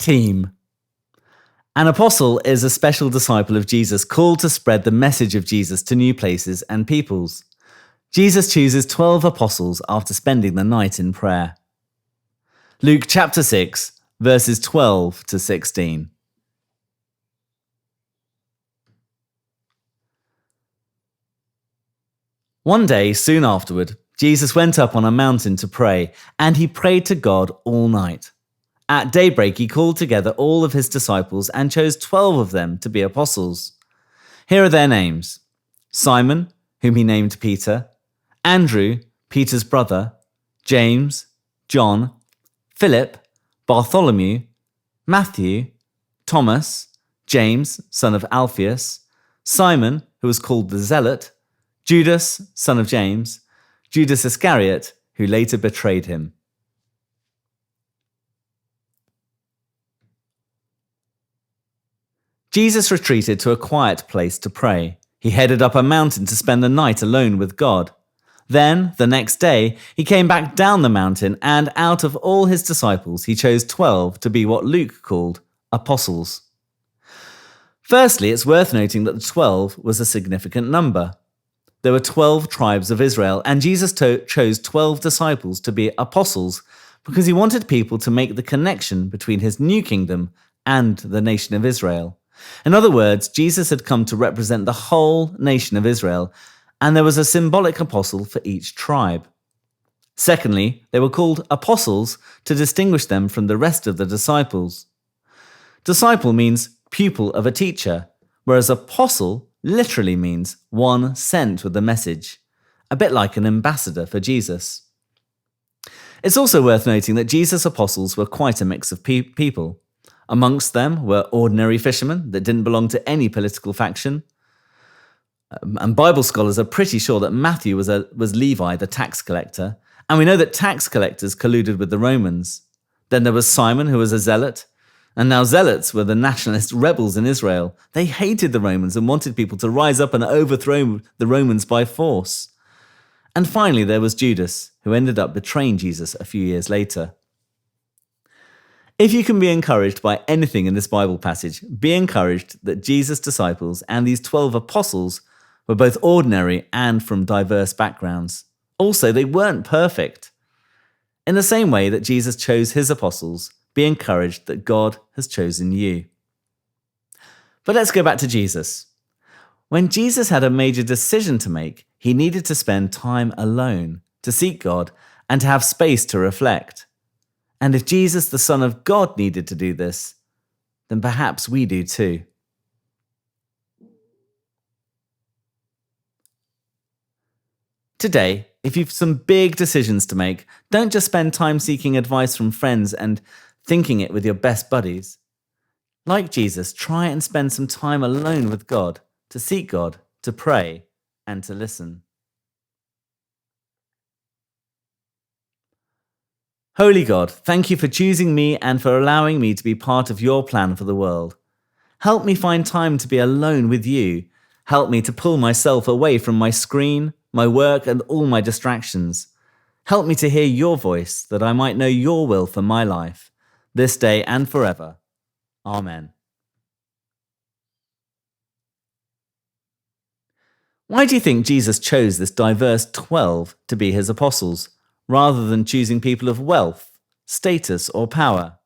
Team. An apostle is a special disciple of Jesus called to spread the message of Jesus to new places and peoples. Jesus chooses 12 apostles after spending the night in prayer. Luke chapter 6, verses 12 to 16. One day, soon afterward, Jesus went up on a mountain to pray, and he prayed to God all night. At daybreak, he called together all of his disciples and chose 12 of them to be apostles. Here are their names: Simon, whom he named Peter; Andrew, Peter's brother; James, John, Philip, Bartholomew, Matthew, Thomas, James, son of Alphaeus, Simon, who was called the Zealot, Judas, son of James, Judas Iscariot, who later betrayed him. Jesus retreated to a quiet place to pray. He headed up a mountain to spend the night alone with God. Then, the next day, he came back down the mountain, and out of all his disciples, he chose 12 to be what Luke called apostles. Firstly, it's worth noting that the 12 was a significant number. There were 12 tribes of Israel, and Jesus chose 12 disciples to be apostles because he wanted people to make the connection between his new kingdom and the nation of Israel. In other words, Jesus had come to represent the whole nation of Israel, and there was a symbolic apostle for each tribe. Secondly, they were called apostles to distinguish them from the rest of the disciples. Disciple means pupil of a teacher, whereas apostle literally means one sent with a message, a bit like an ambassador for Jesus. It's also worth noting that Jesus' apostles were quite a mix of people. Amongst them were ordinary fishermen that didn't belong to any political faction. And Bible scholars are pretty sure that Matthew was Levi, the tax collector. And we know that tax collectors colluded with the Romans. Then there was Simon, who was a zealot. And now zealots were the nationalist rebels in Israel. They hated the Romans and wanted people to rise up and overthrow the Romans by force. And finally, there was Judas, who ended up betraying Jesus a few years later. If you can be encouraged by anything in this Bible passage, be encouraged that Jesus' disciples and these 12 apostles were both ordinary and from diverse backgrounds. Also, they weren't perfect. In the same way that Jesus chose his apostles, be encouraged that God has chosen you. But let's go back to Jesus. When Jesus had a major decision to make, he needed to spend time alone, to seek God, and to have space to reflect. And if Jesus, the Son of God, needed to do this, then perhaps we do too. Today, if you've some big decisions to make, don't just spend time seeking advice from friends and thinking it with your best buddies. Like Jesus, try and spend some time alone with God, to seek God, to pray, and to listen. Holy God, thank you for choosing me and for allowing me to be part of your plan for the world. Help me find time to be alone with you. Help me to pull myself away from my screen, my work, and all my distractions. Help me to hear your voice, that I might know your will for my life, this day and forever. Amen. Why do you think Jesus chose this diverse 12 to be his apostles, rather than choosing people of wealth, status, or power?